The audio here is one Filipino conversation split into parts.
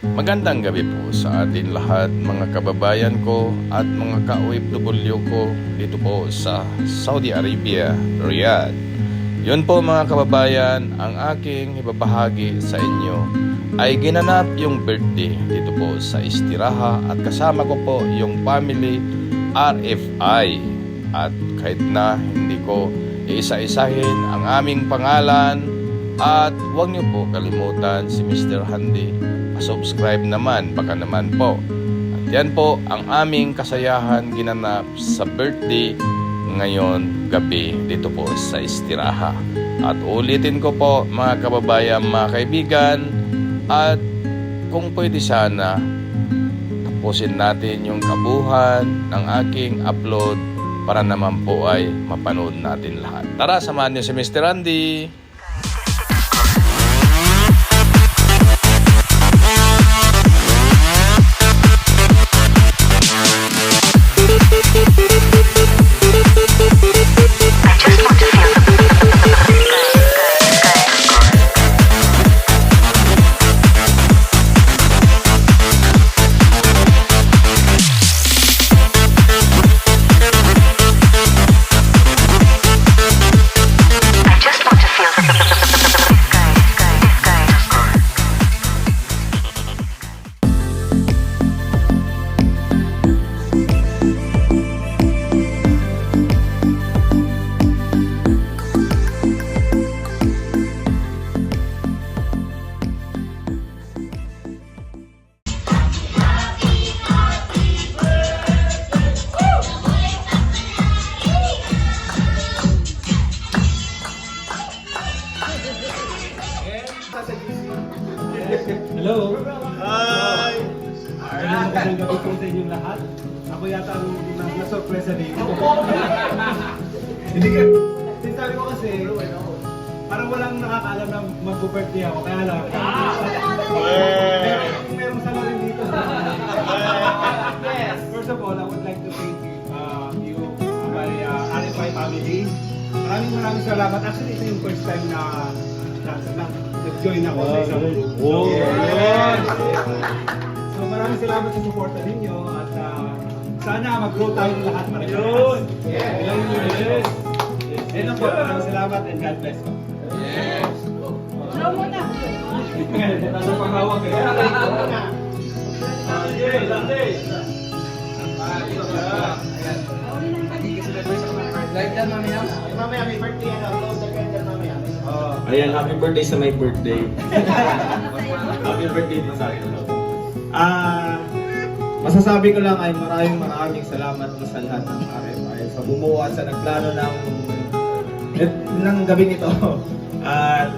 Magandang gabi po sa atin lahat mga kababayan ko at mga ka-OFW ko dito po sa Saudi Arabia, Riyadh. Yun po mga kababayan, ang aking ibabahagi sa inyo ay ginanap yung birthday dito po sa Istiraha at kasama ko po yung family RFI. At kahit na hindi ko iisa-isahin ang aming pangalan at huwag niyo po kalimutan si Mr. Handy. Subscribe naman, baka naman po. At yan po ang aming kasayahan ginanap sa birthday ngayon gabi dito po sa Istiraha. At ulitin ko po mga kababayan, mga kaibigan, at kung pwede sana tapusin natin yung kabuhan ng aking upload para naman po ay mapanood natin lahat. Tara, samahan niyo si Mr. Andy. Hello! Hi! Magandang gabi po sa inyong lahat. Ako yata ang na-surpresa dito. Hindi ka, sinasabi ko kasi, parang walang nakakaalam na mag-birthday ako. Kaya lang, merong salarin dito. First of all, I would like to thank you, my RFI family. Maraming salamat. Actually, ito yung first time na nag-join ako sa isang group. So maraming salamat sa suporta ninyo at sana mag-grow tayo lahat parehas. Yes! And of course, maraming salamat and God bless you. Yes! Grow muna! Nasa panghawak eh. Live yan mamaya. Mamaya may birthday yan. Upload the candle mamaya. Ayan, happy birthday sa my birthday. Happy birthday din sa akin. Masasabi ko lang ay maraming salamat sa lahat ng RFI sa bumuo at sa nagplano ng gabing ito. At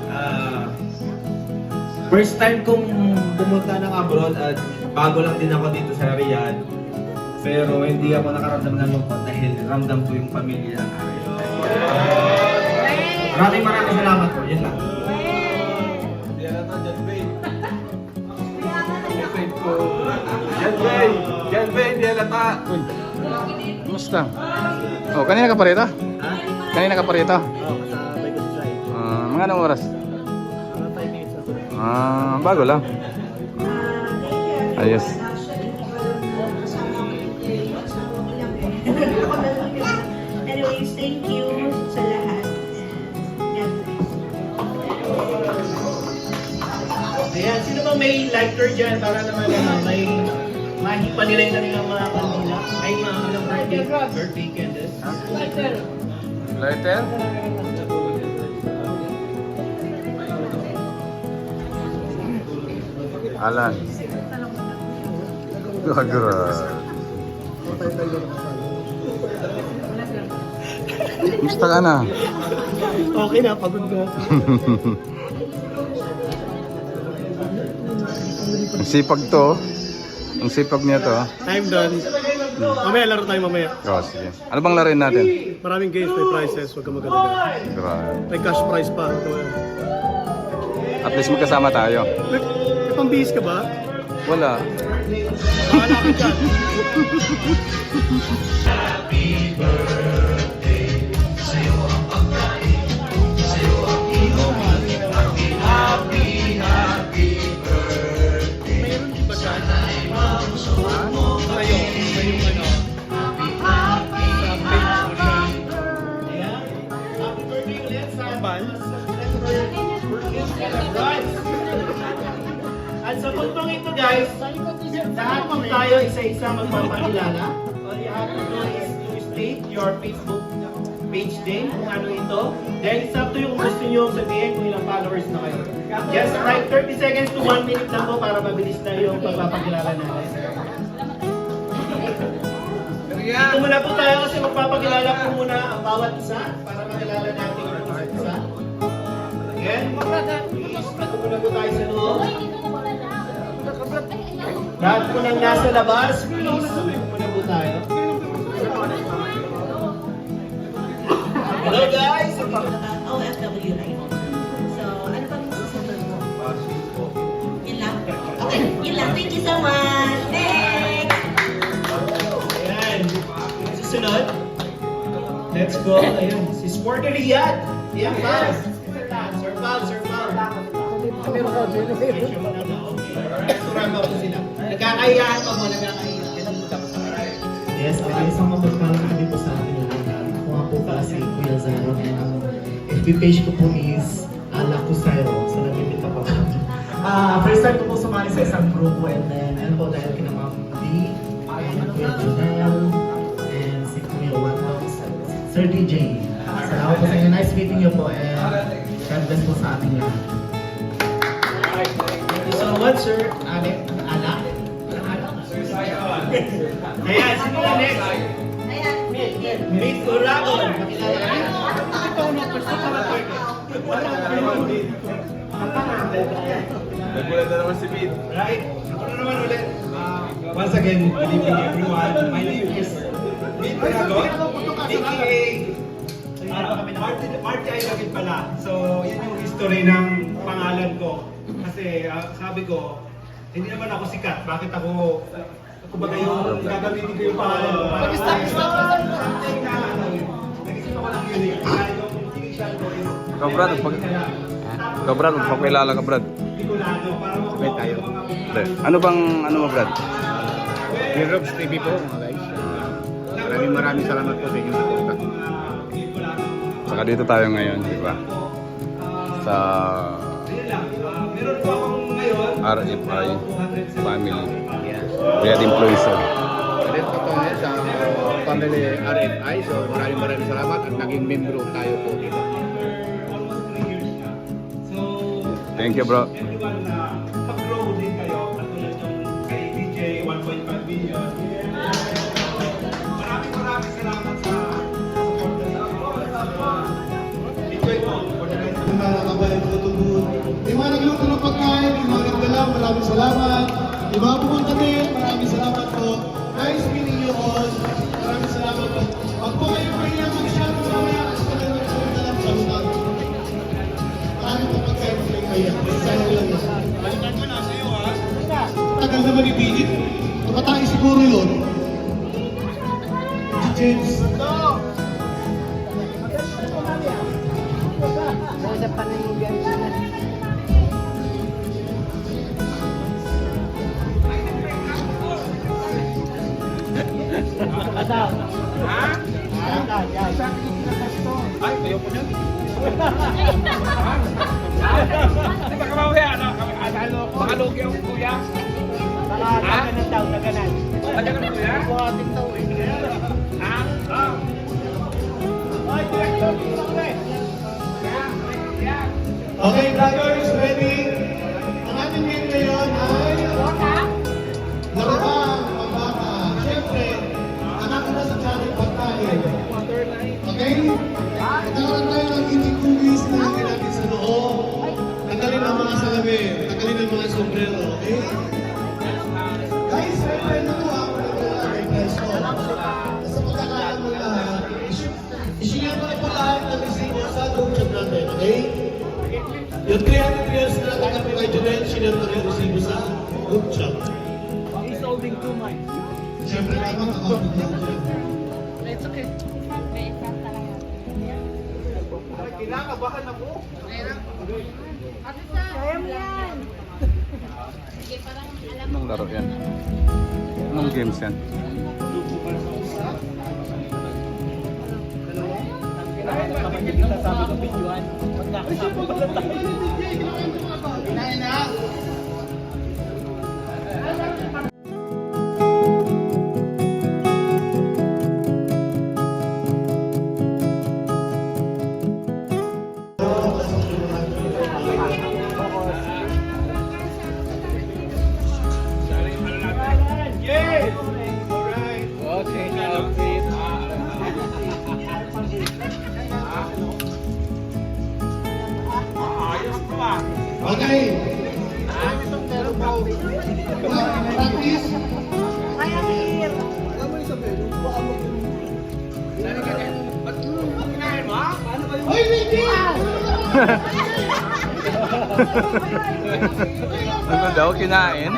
first time kong pumunta ng abroad at bago lang din ako dito sa Riyadh. Pero hindi ako nakaramdam ng lungkot dahil ramdam ko yung pamilya ng RFI. Maraming salamat po. Yun lang. Yan ba, hindi alata. Kumusta? Oh, kanina ka pa rito? Ha? Kanina ka pa rito? Oo, sa Baygotay. Mga anong oras? 5 minutes na. Bago lang. Ayos. Anyways, thank you sa lahat. God bless. Ayan, sino ba may lighter dyan para naman may mahipa nila yung kanilang mga kanila? Ay, mga birthday candles. Lighter? Alan. Gagara. Gusto ka na? Okay na, pagod ko. Ang sipag to. Ang sipag niya to. Time done. Mamaya, laro tayo mamaya. Oh, sige. Ano bang laruin natin? Maraming games, may prizes, huwag ka magkalala. Grabe. May cash prize pa. At least magkasama tayo. May pambihis ka ba? Wala. Bahala ka dyan. Meron Sa puntong ito guys, lahat po tayo isa-isa magpapakilala. All you have to do is to state your Facebook page din kung ano ito. Then it's up to you kung gusto nyo sabihin kung ilang followers na kayo. Just like 30 seconds to 1 minute lang po para mabilis na yung pagpapakilala natin. Dito muna po tayo kasi magpapakilala po muna ang bawat isa para makilala natin yung bawat isa. Again, dito muna po tayo sa loob. Lahat po nang nasa labas, please, dito muna po tayo. Hello guys! About OFW life. So, ano pa yung susunod mo? Yun lang? Okay, yun lang. Thank you so much. Next! Ayan. Susunod. Let's go. Ayun. Si Sporty Riyadh. Yan, Pal. Sir Pal, Sir Pal. Surama po sila. Nagkakaiyaan pa mo, nagkakaiyaan. Yes, okay. Isang mapagpalang kami po sa atin lahat. Ako nga po pala si Kuya Zaro. Ang FB page ko po is Laku Zairo. So, nag-limit ako. First time ko po sumali sa isang grupo and then, ano po, dahil kina Ma'am D, Kuya Junel, and si Kuya Watong, Sir DJ. Salamat po sa inyo. Nice meeting you po and God bless po sa ating lahat. Thank you so much, Sir. Ala? Ayan, sino na next? Miss Uragon. Makilala ka na? Nagulat na naman si Pete. Right? Ako na naman ulit. Once again, good evening everyone. My name is Pete Aragon, aka Marty Aylagid pala. So, yun yung history ng pangalan ko. Kasi sabi ko, hindi naman ako sikat. Bakit ako, kumbaga yung gagamitin ko yung pangalan ko. Something na, nag-isip ako ng unique. Yung initial ko is, Ikaw, Brad, magpakilala ka, Brad. Bicolano, para makuha ko yung mga Ano bang, mo, Brad? Robs TV po mga guys. Maraming salamat po sa inyong suporta. Saka dito tayo ngayon, di ba? Sa meron po akong ngayon RFI Family. Riyadh Influencer. Then totoo niya sa family RFI. So maraming salamat at naging membro tayo po dito. almost 3 years na. So, Thank you, bro. everyone na pag-grow din kayo katulad yung kay DJ 1.5 billion. Maraming salamat sa support na enjoy po for the rest of the mga kabayan sa tubod. May mga nagluto ng pagkain, may mga nagdala, maraming salamat. May mga pumunta din, maraming salamat po. Nice meeting you all. Maraming salamat po. Pag po kayo mahiya mag-share po mamaya, kasi talagang nagsulit na lang sa lutan. Maraming po pagkain po kayo kaya. Sayang lang yun. Balikan ko na sa iyo, ha? Tagal naman ibigit. Tumatay siguro yun. Si James. Ay, ayaw ko niyan. Di ba kamawaya? Makalugi ang kuya? Naganan daw, naganan. Naganan kuya? Buhatin daw eh. Ha? Ay, director, Okay, brothers, ready? Ang ating game ngayon ay laruan, pagbaka. Siyempre, anak ko na sa channel pagkain. Okay? Nagkaroon tayo ng eating cookies na lagay natin sa loob. Tanggalin ang mga salamin, tanggalin ang mga sombrero, okay? Guys, siyempre na ito ako nag-alagay guys ko. Sa pagkakalan mo lahat, ishare mo na po lahat ng resibo sa group chat natin, okay? Yung 300 years na natanggap ko kay Junel, sinare ko na yung resibo sa group chat. He's holding too much. Siyempre, naman ako. It's okay. Kinakabahan ako. Anong laro yan? Anong games yan? Sabi ko videoan. Pag nakasama pala tayo. Ricky! Ano daw, kinain?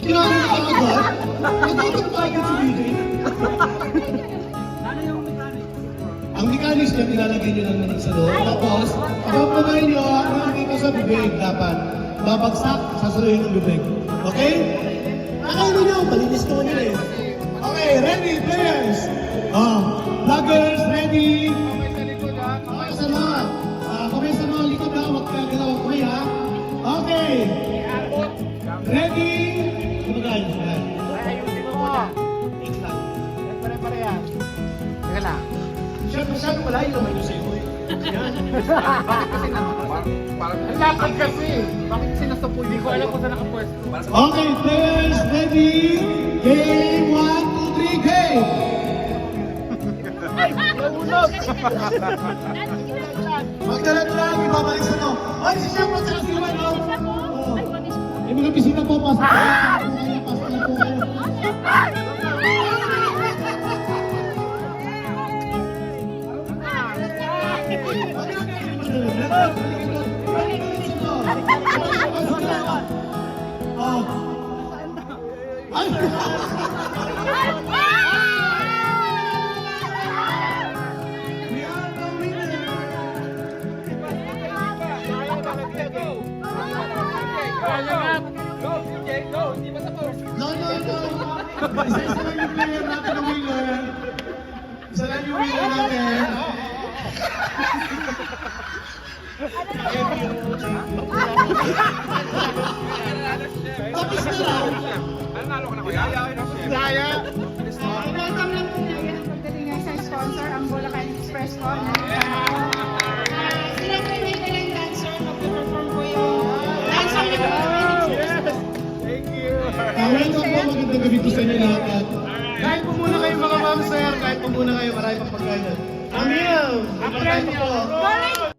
Kinain ka agad? Nagiging pagod si BJ. Ang mechanics niya, nilalagay niyo lang naman sa loob. Tapos, kapag niyo, ano dito sa bibig dapat? Babagsak, sasuluhin ang bibig. Okay? Nakaino niyo, malinis naman yun eh. Okay, ready, players? Vloggers, ready? Okay, sa mga. Kamay sa mga likod na, huwag kaya galaw ang kamay ha. Okay. Ready? Ano ka yun? Ayusin mo muna. Pare-pare yan. Teka lang. Siyempre, malayo naman yung sa'yo. Ang lapad kasi. Bakit kasi nasa pool? Hindi ko alam kung saan nakapwesto. Okay, players, ready? Game 1, 2, 3, game! Magdalag-dalag, ibabalik sa to. Ay, si Siyam, magsara si Iwan, no? May mga bisita po, pasok po kayo, pasok na po kayo. No. Isa-isa lang yung player natin ng winner. Isa lang yung winner natin. Tapos na lang. Welcome lang po ngayon pagdating nga sa sponsor, ang Bulacan Express ko. Sila po may dalang dancer, magpe-perform po yung dancer na Welcome po, magandang gabi po sa inyo lahat. Kahit po muna kayo mga ma'am sir, kahit po muna kayo, marami pang pagkain. Ang meal! Ang premyo!